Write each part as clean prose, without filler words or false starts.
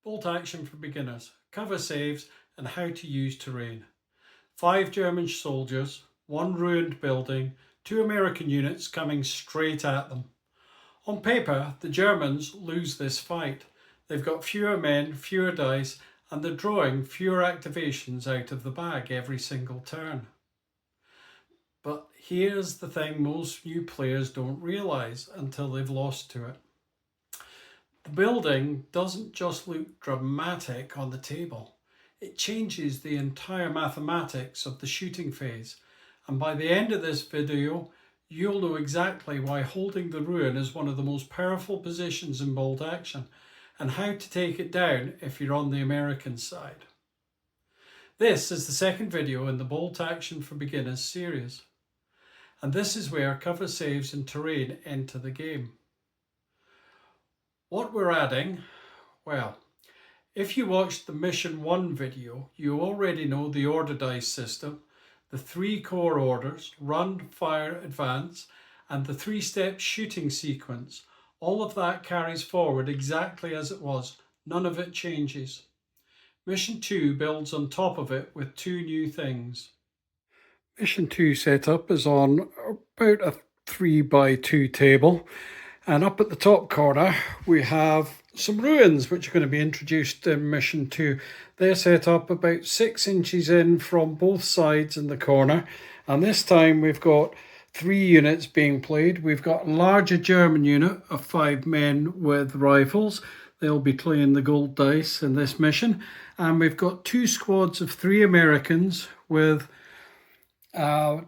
Bolt action for beginners, cover saves and how to use terrain. 5 German soldiers, 1 ruined building, 2 American units coming straight at them. On paper, the Germans lose this fight. They've got fewer men, fewer dice, and they're drawing fewer activations out of the bag every single turn. But here's the thing most new players don't realise until they've lost to it. The building doesn't just look dramatic on the table. It changes the entire mathematics of the shooting phase. And by the end of this video, you'll know exactly why holding the ruin is one of the most powerful positions in bolt action and how to take it down if you're on the American side. This is the second video in the Bolt Action for Beginners series. And this is where cover saves and terrain enter the game. What we're adding, well, if you watched the Mission 1 video, you already know the order dice system, the 3 core orders, run, fire, advance, and the 3-step shooting sequence. All of that carries forward exactly as it was. None of it changes. Mission 2 builds on top of it with 2 new things. Mission 2 setup is on about a 3x2 table. And up at the top corner, we have some ruins which are going to be introduced in Mission 2. They're set up about 6 inches in from both sides in the corner. And this time we've got 3 units being played. We've got a larger German unit of 5 men with rifles. They'll be playing the gold dice in this mission. And we've got 2 squads of 3 Americans with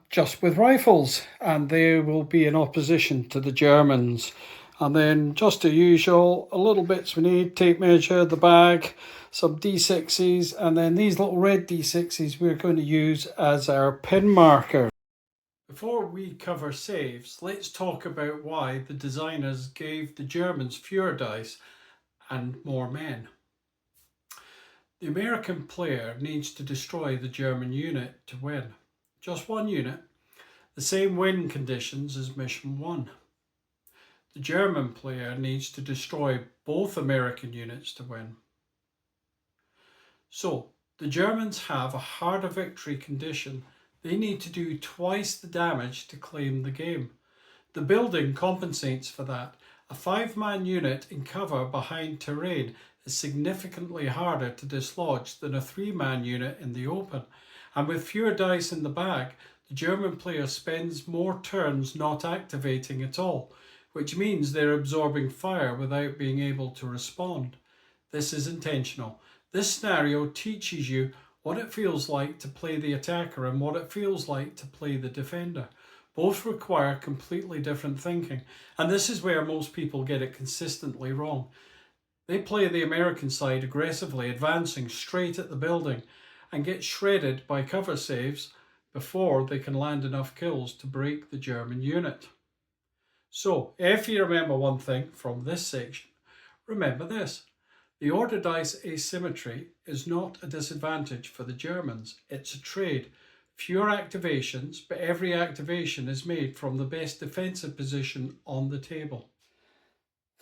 just with rifles, and they will be in opposition to the Germans. And then just as usual, a little bits we need: tape measure, the bag, some D6s, and then these little red D6s we're going to use as our pin marker. Before we cover saves, let's talk about why the designers gave the Germans fewer dice and more men. The American player needs to destroy the German unit to win. Just 1 unit, the same win conditions as Mission 1. The German player needs to destroy both American units to win. So, the Germans have a harder victory condition. They need to do twice the damage to claim the game. The building compensates for that. A 5-man unit in cover behind terrain is significantly harder to dislodge than a 3-man unit in the open. And with fewer dice in the bag, the German player spends more turns not activating at all, which means they're absorbing fire without being able to respond. This is intentional. This scenario teaches you what it feels like to play the attacker and what it feels like to play the defender. Both require completely different thinking, and this is where most people get it consistently wrong. They play the American side aggressively, advancing straight at the building, and get shredded by cover saves before they can land enough kills to break the German unit. So, if you remember one thing from this section, remember this: the order dice asymmetry is not a disadvantage for the Germans, it's a trade. Fewer activations, but every activation is made from the best defensive position on the table.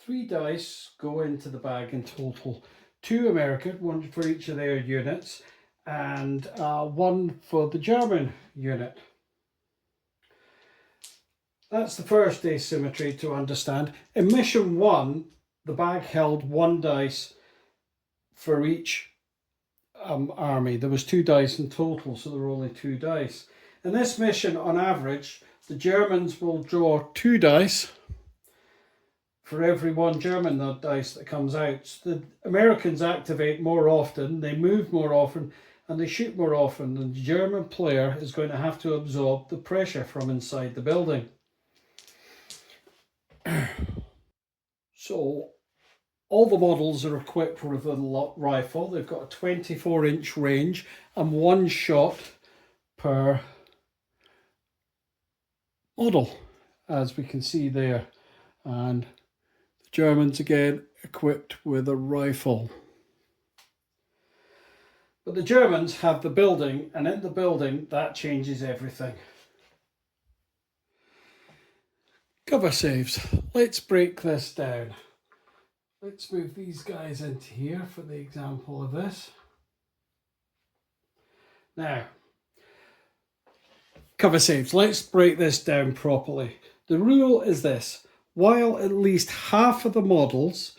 3 dice go into the bag in total. 2 American, 1 for each of their units, and 1 for the German unit. That's the first asymmetry to understand. In Mission 1, the bag held 1 dice for each army. There was 2 dice in total, so there were only 2 dice. In this mission, on average, the Germans will draw 2 dice for every 1 German dice that comes out. So the Americans activate more often, they move more often, and they shoot more often, and the German player is going to have to absorb the pressure from inside the building. So, all the models are equipped with a rifle. They've got a 24-inch range and 1 shot per model, as we can see there. And the Germans again equipped with a rifle. But the Germans have the building, and in the building that changes everything. Cover saves. Let's break this down. let's move these guys into here for the example of this. Now, cover saves. Let's break this down properly. The rule is this: while at least half of the models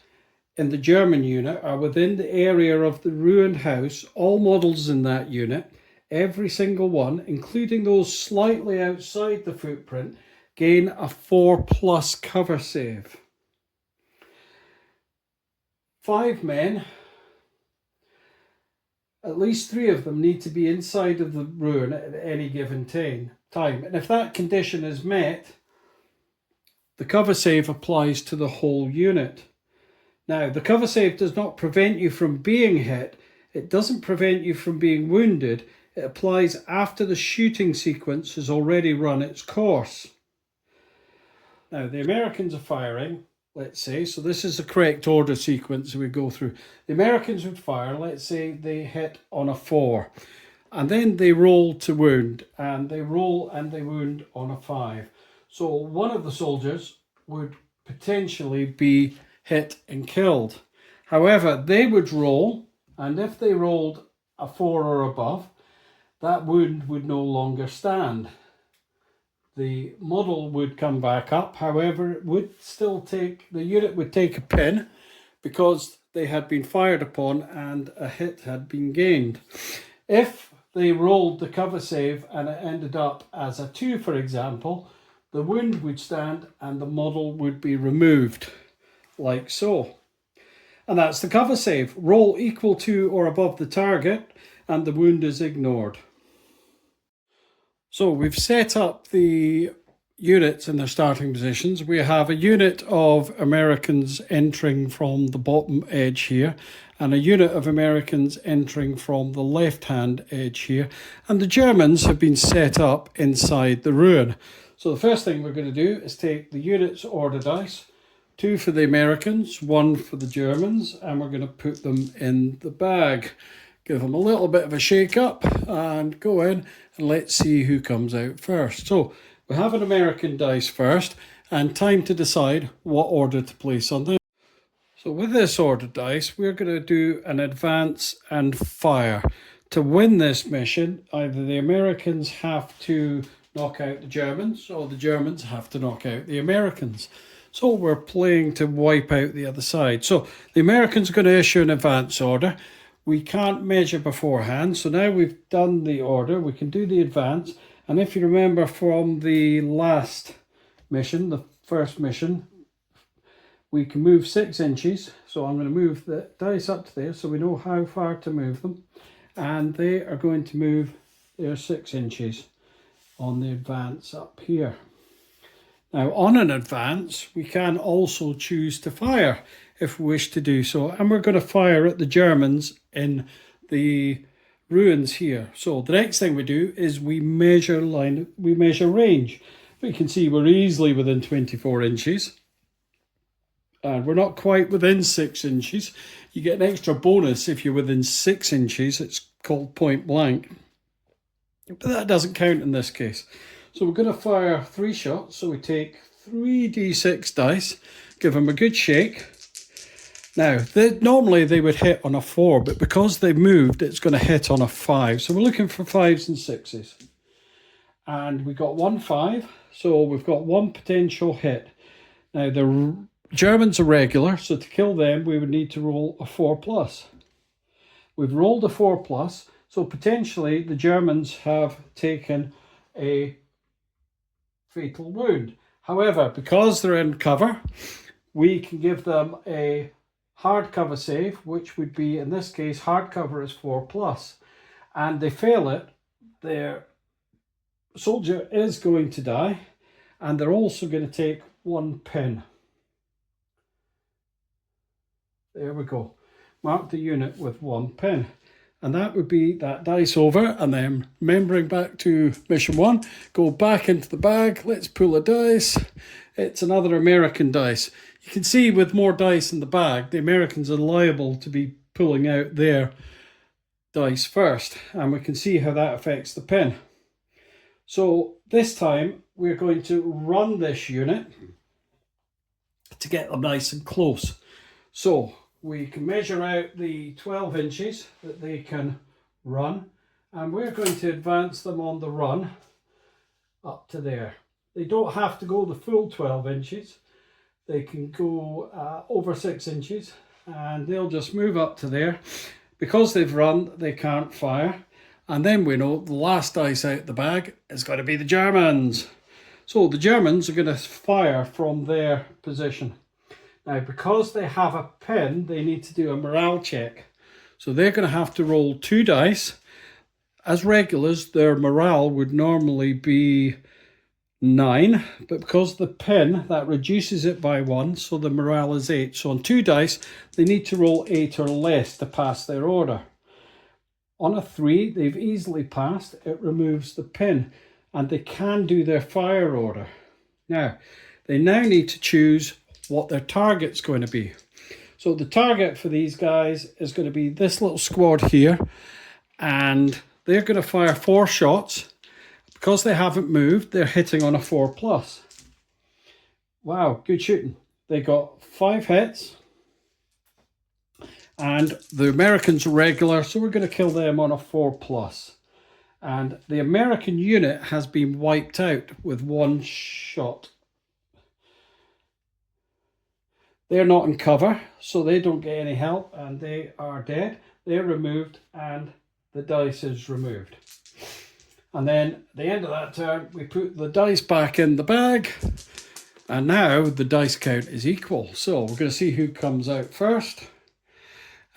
in the German unit are within the area of the ruined house, all models in that unit, every single one, including those slightly outside the footprint, gain a 4+ cover save. 5 men, at least 3 of them need to be inside of the ruin at any given time. And if that condition is met, the cover save applies to the whole unit. Now, the cover save does not prevent you from being hit. It doesn't prevent you from being wounded. It applies after the shooting sequence has already run its course. Now, the Americans are firing, let's say, so this is the correct order sequence we go through. The Americans would fire, let's say they hit on a 4, and then they roll to wound, and they roll and they wound on a 5. So one of the soldiers would potentially be hit and killed. However, they would roll, and if they rolled a 4 or above, that wound would no longer stand. The model would come back up. However, it would still take, the unit would take a pin because they had been fired upon and a hit had been gained. If they rolled the cover save and it ended up as a 2, for example, the wound would stand and the model would be removed, like so. And that's the cover save. Roll equal to or above the target and the wound is ignored. So we've set up the units in their starting positions. We have a unit of Americans entering from the bottom edge here, and a unit of Americans entering from the left-hand edge here. And the Germans have been set up inside the ruin. So the first thing we're going to do is take the units order dice, 2 for the Americans, 1 for the Germans, and we're going to put them in the bag. Give them a little bit of a shake up and go in, and let's see who comes out first. So we have an American dice first, and time to decide what order to place on them. So with this order dice, we're going to do an advance and fire. To win this mission, either the Americans have to knock out the Germans, or the Germans have to knock out the Americans. So we're playing to wipe out the other side. So the Americans are going to issue an advance order. We can't measure beforehand, so now we've done the order, we can do the advance. And if you remember from the last mission, the first mission, we can move 6 inches. So I'm going to move the dice up to there so we know how far to move them. And they are going to move their 6 inches on the advance up here. Now, on an advance, we can also choose to fire if we wish to do so. And we're going to fire at the Germans in the ruins here. So the next thing we do is we measure range. We can see we're easily within 24 inches. And we're not quite within 6 inches. You get an extra bonus if you're within 6 inches. It's called point blank. But that doesn't count in this case. So we're going to fire 3 shots. So we take 3d6 dice, give them a good shake. Now, normally they would hit on a 4, but because they moved, it's going to hit on a 5. So we're looking for 5s and 6s. And we got 1 5, so we've got 1 potential hit. Now, the Germans are regular, so to kill them, we would need to roll a 4+. We've rolled a 4+, so potentially the Germans have taken a fatal wound. However, because they're in cover, we can give them a hard cover save, which would be, in this case, hard cover is 4+. And they fail it, their soldier is going to die, and they're also going to take 1 pin. There we go. Mark the unit with 1 pin. And that would be that dice over, and then remembering back to mission 1, go back into the bag, let's pull a dice. It's another American dice. You can see with more dice in the bag, the Americans are liable to be pulling out their dice first, and we can see how that affects the pin. So this time we're going to run this unit to get them nice and close. So we can measure out the 12 inches that they can run, and we're going to advance them on the run up to there. They don't have to go the full 12 inches. They can go over 6 inches, and they'll just move up to there. Because they've run, they can't fire. And then we know the last dice out the bag is going to be the Germans. So the Germans are going to fire from their position. Now, because they have a pin, they need to do a morale check. So they're going to have to roll 2 dice. As regulars, their morale would normally be 9, but because the pin, that reduces it by 1, so the morale is 8. So on 2 dice, they need to roll 8 or less to pass their order. On a 3, they've easily passed. It removes the pin, and they can do their fire order. Now, they now need to choose what their target's going to be. So the target for these guys is going to be this little squad here, and they're going to fire 4 shots. Because they haven't moved, they're hitting on a 4+. Wow, good shooting. They got 5 hits, and the Americans are regular, so we're going to kill them on a 4+. And the American unit has been wiped out with 1 shot. They're not in cover, so they don't get any help, and they are dead. They're removed, and the dice is removed. And then at the end of that turn, we put the dice back in the bag, and now the dice count is equal. So we're going to see who comes out first,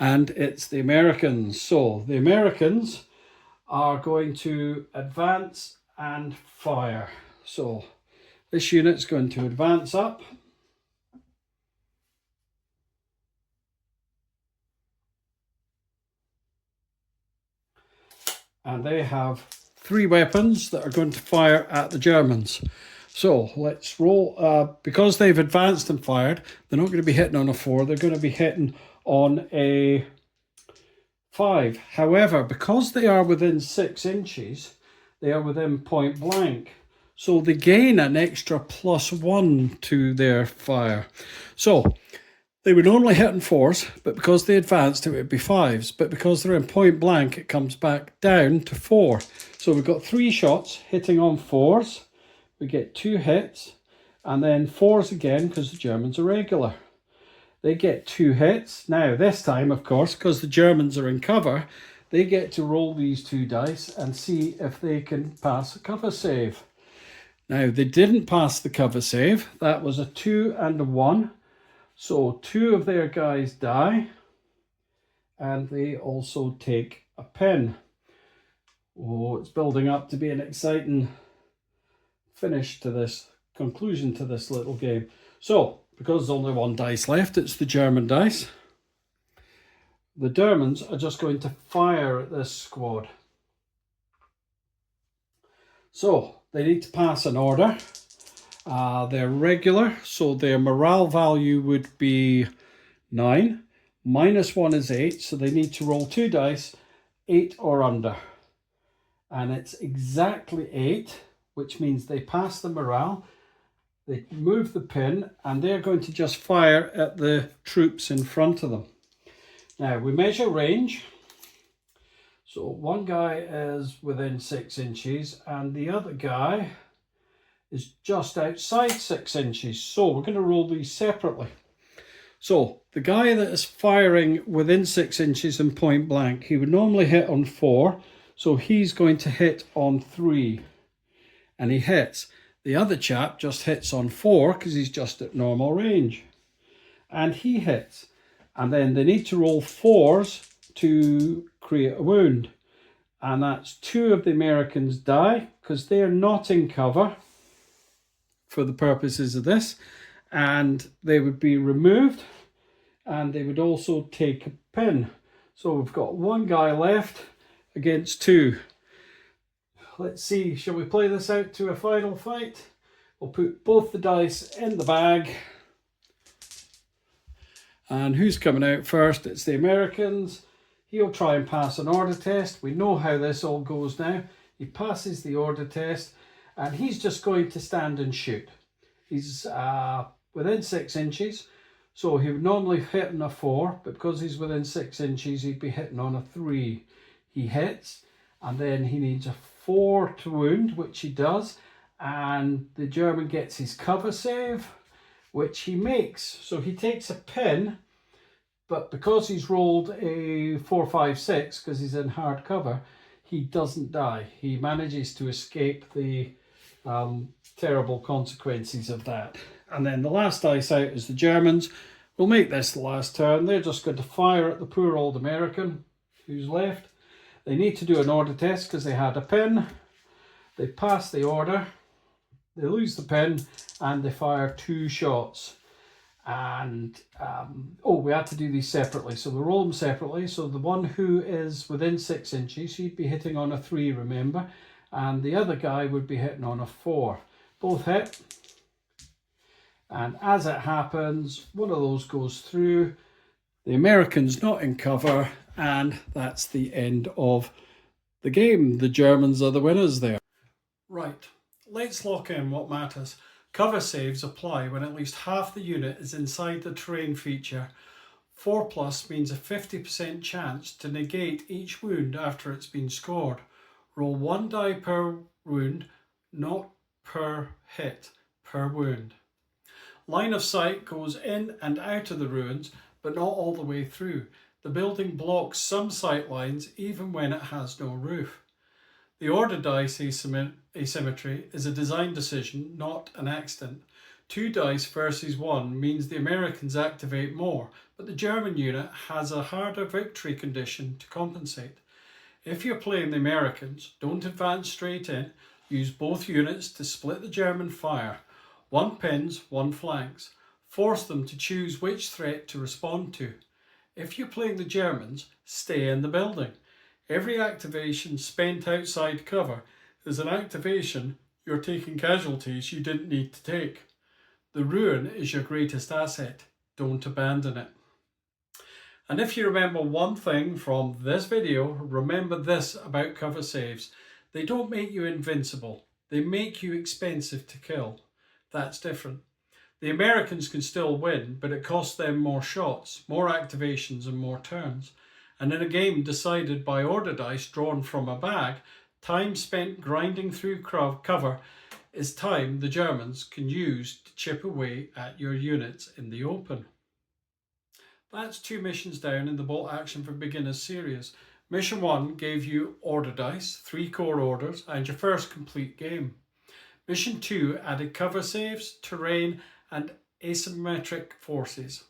and it's the Americans. So the Americans are going to advance and fire. So this unit's going to advance up. And they have 3 weapons that are going to fire at the Germans. So let's roll. Because they've advanced and fired, they're not going to be hitting on a 4. They're going to be hitting on a 5. However, because they are within 6 inches, they are within point blank. So they gain an extra +1 to their fire. So they would normally hit on 4s, but because they advanced, it would be 5s. But because they're in point blank, it comes back down to 4. So we've got 3 shots hitting on 4s. We get 2 hits, and then 4s again because the Germans are regular. They get 2 hits. Now, this time, of course, because the Germans are in cover, they get to roll these 2 dice and see if they can pass a cover save. Now, they didn't pass the cover save. That was a 2 and a 1. So 2 of their guys die, and they also take a pin. Oh, it's building up to be an exciting finish to this, conclusion to this little game. So, because there's only 1 dice left, it's the German dice. The Germans are just going to fire at this squad. So, they need to pass an order. They're regular, so their morale value would be 9. -1 is 8, so they need to roll 2 dice, 8 or under. And it's exactly 8, which means they pass the morale, they move the pin, and they're going to just fire at the troops in front of them. Now, we measure range. So one guy is within 6 inches, and the other guy is just outside 6 inches. So we're going to roll these separately. So the guy that is firing within 6 inches and point blank, he would normally hit on 4. So he's going to hit on 3. And he hits. The other chap just hits on 4 because he's just at normal range. And he hits. And then they need to roll 4s to create a wound. And that's 2 of the Americans die because they're not in cover for the purposes of this. And they would be removed. And they would also take a pin. So we've got 1 guy left against 2. Let's see, shall we play this out to a final fight? We'll put both the dice in the bag. And who's coming out first? It's the Americans. He'll try and pass an order test. We know how this all goes now. He passes the order test and he's just going to stand and shoot. He's within 6 inches. So he would normally hit on a 4, but because he's within 6 inches, he'd be hitting on a 3. He hits, and then he needs a 4 to wound, which he does, and the German gets his cover save, which he makes. So he takes a pin, but because he's rolled a 4, 5, 6, because he's in hard cover, he doesn't die. He manages to escape the terrible consequences of that. And then the last dice out is the Germans. We'll make this the last turn. They're just going to fire at the poor old American who's left. They need to do an order test because they had a pin. They pass the order. They lose the pin and they fire 2 shots. And we had to do these separately, so we roll them separately. So the one who is within 6 inches, he'd be hitting on a 3, remember, and the other guy would be hitting on a 4. Both hit, and as it happens, one of those goes through. The American's not in cover, and that's the end of the game. The Germans are the winners there. Right, let's lock in what matters. Cover saves apply when at least half the unit is inside the terrain feature. 4+ means a 50% chance to negate each wound after it's been scored. Roll 1 die per wound, not per hit, per wound. Line of sight goes in and out of the ruins, but not all the way through. The building blocks some sight lines even when it has no roof. The order dice asymmetry is a design decision, not an accident. 2 dice versus 1 means the Americans activate more, but the German unit has a harder victory condition to compensate. If you're playing the Americans, don't advance straight in. Use both units to split the German fire. 1 pins, 1 flanks. Force them to choose which threat to respond to. If you're playing the Germans, stay in the building. Every activation spent outside cover is an activation you're taking casualties you didn't need to take. The ruin is your greatest asset. Don't abandon it. And if you remember one thing from this video, remember this about cover saves. They don't make you invincible. They make you expensive to kill. That's different. The Americans can still win, but it costs them more shots, more activations and more turns. And in a game decided by order dice drawn from a bag, time spent grinding through cover is time the Germans can use to chip away at your units in the open. That's 2 missions down in the Bolt Action for Beginners series. Mission 1 gave you order dice, 3 core orders, and your first complete game. Mission 2 added cover saves, terrain, and asymmetric forces.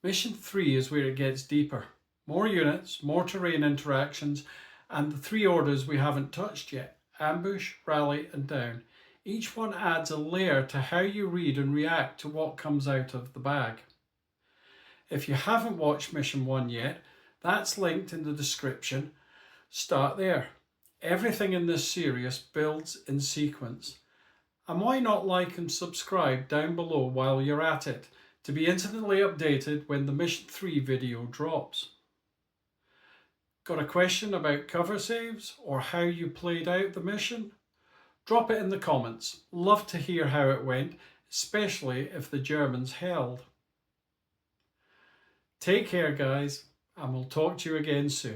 Mission 3 is where it gets deeper. More units, more terrain interactions, and the 3 orders we haven't touched yet: ambush, rally, and down. Each one adds a layer to how you read and react to what comes out of the bag. If you haven't watched Mission 1 yet, that's linked in the description. Start there. Everything in this series builds in sequence. And why not like and subscribe down below while you're at it to be instantly updated when the Mission 3 video drops. Got a question about cover saves or how you played out the mission? Drop it in the comments. Love to hear how it went, especially if the Germans held. Take care guys, and we'll talk to you again soon.